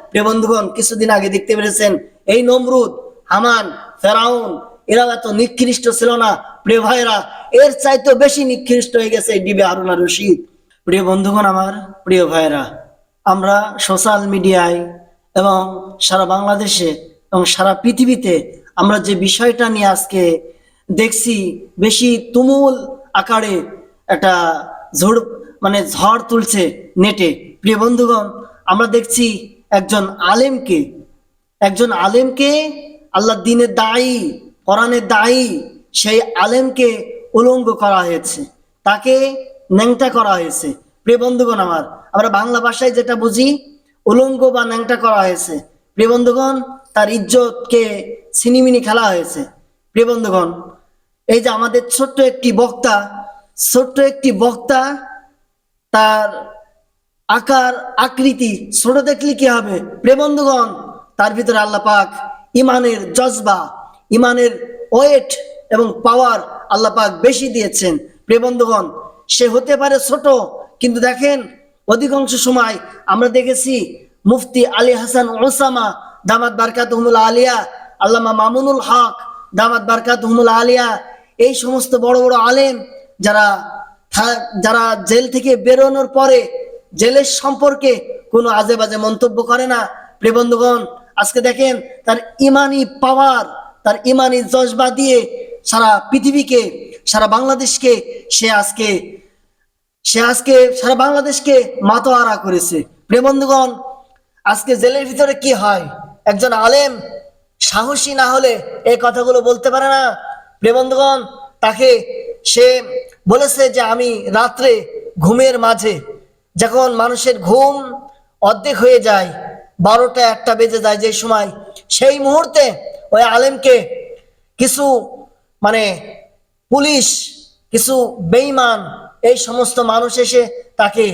প্রিয় বন্ধুগণ, কিছুদিন আগে দেখতে পেরেছেন এই নমরুদ, হামান, ফেরাউন, এরা এত নিকৃষ্ট ছিল না প্রিয় ভাইরা, এর চাইতে বেশি নিকৃষ্ট হয়ে গেছে ডিবি হারুন আর রশিদ। প্রিয় বন্ধুগণ, আমার প্রিয় ভাইরা, আমরা সোশ্যাল মিডিয়ায় এবং সারা বাংলাদেশে এবং সারা পৃথিবীতে আমরা যে বিষয়টা নিয়ে আজকে দেখছি, বেশি তুমুল আকারে একটা ঝড় তুলছে নেটে। প্রিয় বন্ধুগণ, আমরা দেখছি একজন আলেমকে আল্লাহ দিনের দায়ী, কোরআনের দায়ী, সেই আলেমকে উলঙ্গ করা হয়েছে, তাকে ন্যাংটা করা হয়েছে। প্রিয় বন্ধুগণ, আমরা বাংলা ভাষায় যেটা বুঝি উলঙ্গ বা ন্যাংটা করা হয়েছে। প্রিয় বন্ধুগণ, তার ইজ্জতকে ছিনিমিনি খেলা হয়েছে। প্রিয় বন্ধুগণ, এই যে আমাদের ছোট্ট একটি বক্তা, তার আকার আকৃতি ছোট দেখলে কি হবে? প্রিয় বন্ধুগণ, তার ভিতরে আল্লাহ পাক ইমানের জজবা, ইমানের ওয়েট এবং পাওয়ার আল্লাহ পাক বেশি দিয়েছেন। প্রিয় বন্ধুগণ, সে হতে পারে ছোট, কিন্তু দেখেন অধিকাংশ সময় আমরা দেখেছি মুফতি আলী হাসান ওসামা দামাত বারকাতুহুমুল আলিয়া, আল্লামা মামুনুল হক দামাত বারকাতুহুমুল আলিয়া, এই সমস্ত বড় বড় আলেম যারা জেল থেকে বেরোনোর পরে জেলের সম্পর্কে কোনো আজে বাজে মন্তব্য করে না। প্রিয় বন্ধুগণ, আজকে দেখেন তার ইমানি পাওয়ার, তার ইমানি জজবা দিয়ে সারা পৃথিবীকে, সারা বাংলাদেশকে সে আজকে সারা বাংলাদেশকে মাতোয়ারা করেছে। প্রিয় বন্ধুগণ, আজকে জেলের ভিতরে কি হয়? একজন আলেম সাহসী না হলে এই কথাগুলো বলতে পারে না। প্রিয় বন্ধুগণ, তাকে সে বলেছে যে আমি রাত্রে ঘুমের মাঝে, যখন মানুষের ঘুম অর্ধেক হয়ে যায়, 12টা 1টা বেজে যায় যে সময়, সেই মুহূর্তে ওই আলেমকে কিছু পুলিশ, কিছু বেঈমান, এই সমস্ত মানুষ এসে তাকে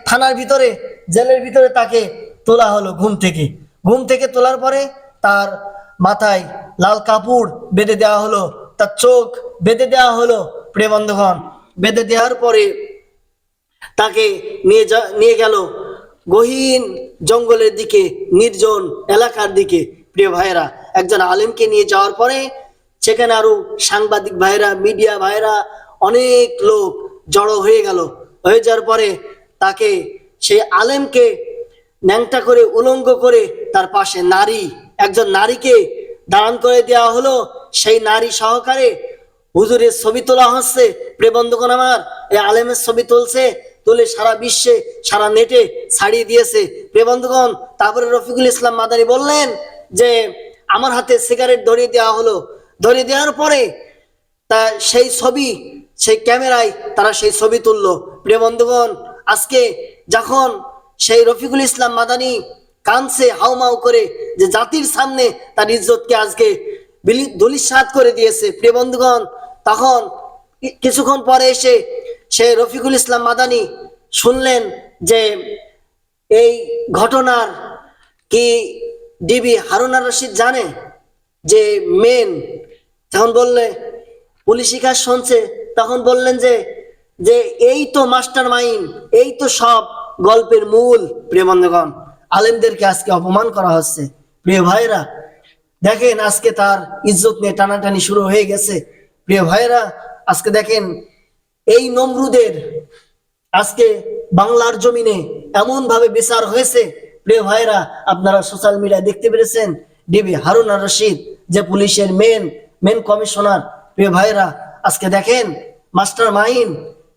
থানার ভিতরে, জেলের ভিতরে তাকে তোলা হলো। ঘুম থেকে তোলার পরে তার মাথায় লাল কাপড় বেঁধে দেওয়া হলো, তার চোখ বেঁধে দেওয়া হলো। প্রিয় বন্ধুগণ, বেঁধে দেওয়ার পরে তাকে নিয়ে গেল গহীন জঙ্গলের দিকে, নির্জন এলাকার দিকে। প্রিয় ভাইরা, একজন আলেমকে নিয়ে যাওয়ার পরে সেখানে আরো সাংবাদিক ভাইরা, মিডিয়া ভাইরা, অনেক লোক জড়ো হয়ে যাওয়ার পরে তাকে, সেই আলেমকে ন্যাংটা করে, উলঙ্গ করে, তার পাশে একজন নারীকে দাঁড়ান করে দেওয়া হলো। সেই নারী সহকারে হুজুরের ছবি তোলা হচ্ছে। প্রিয় বন্ধুগণ, এই আলেমের ছবি তুলে সারা বিশ্বে, সারা নেটে ছাড়িয়ে দিয়েছে। প্রিয় বন্ধুগণ, তারপরে রফিকুল ইসলাম মাদানী বললেন যে আমার হাতে সিগারেট ধরিয়ে দেওয়া হলো। ধরিয়ে দেওয়ার পরে তা সেই ক্যামেরায় তারা সেই ছবি তুললো। প্রিয় বন্ধুগণ, আজকে যখন সেই রফিকুল ইসলাম মাদানী কাঁদছে হাউমাউ করে, যে জাতির সামনে তার ইজ্জতকে আজকে ধূলিসাৎ করে দিয়েছে। প্রিয় বন্ধুগণ, তখন কিছুক্ষণ পরে এসে সেই রফিকুল ইসলাম মাদানী শুনলেন যে এই ঘটনার কি ডিবি হারুন আর রশিদ জানে যে মেন? তখন বললে, পুলিশি কাজ শুনছে, তখন বললেন যে এই তো মাস্টার মাইন্ড, এই তো সব গল্পের মূল। প্রিয় বন্ধুগণ, আলেমদেরকে আজকে অপমান করা হচ্ছে। প্রিয় ভাইরা, দেখেন আজকে তার ইজ্জত নিয়ে টানাটানি শুরু হয়ে গেছে। প্রিয় ভাইরা, আজকে দেখেন এই নমরুদের আজকে বাংলার জমিনে এমন ভাবে বিচার হয়েছে। প্রিয় ভাইরা, আপনারা সোশ্যাল মিডিয়ায় দেখতে পেরেছেন ডিবি হারুন আর রশিদ, যে পুলিশের মেন কমিশনার। প্রিয় ভাইরা, আজকে দেখেন মাস্টার মাইন্ড,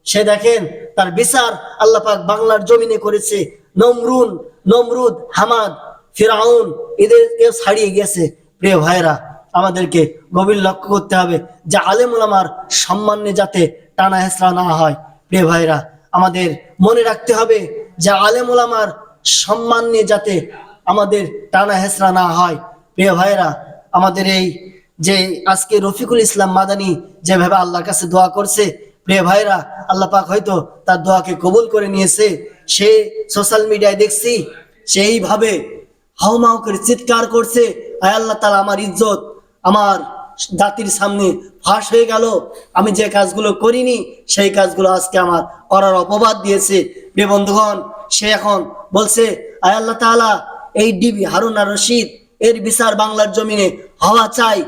সে দেখেন তার বিচার আল্লাহ পাক বাংলার জমিনে করেছে। নমরুদ, হামাদ, ফিরাউন, এদেরকে ছাড়িয়ে গেছে। প্রিয় ভাইরা, আমাদেরকে গভীর লক্ষ্য করতে হবে যে আলেম ওলামার সম্মান নিয়ে যাতে টানা হেঁচড়া না হয়। প্রিয় ভাইরা, আমাদের মনে রাখতে হবে যে আলেম ওলামার সম্মান নিয়ে যাতে আমাদের টানা হেঁচড়া না হয়। প্রিয় ভাইরা, আমাদের এই যে আজকে রফিকুল ইসলাম মাদানী যেভাবে আল্লাহর কাছে দোয়া করছে, প্রিয় ভাইরা, আল্লাহ পাক হয়তো তার দোয়াকে কবুল করে নিয়েছে। সে সোশ্যাল মিডিয়ায় দেখছি সেইভাবে হাউমাউ করে চিৎকার করছে, আয় আল্লাহ তাআলা, আমার ইজ্জত আমার জাতির সামনে ফাঁস হয়ে গেল। আমি যে কাজগুলো করিনি সেই কাজগুলো আজকে আমার করার অপবাদ দিয়েছে। প্রিয় বন্ধুগণ, সে এখন বলছে, আয় আল্লাহ তাআলা, এই ডিবি হারুন আর রশিদ এর বিচার বাংলার জমিনে হওয়া চাই।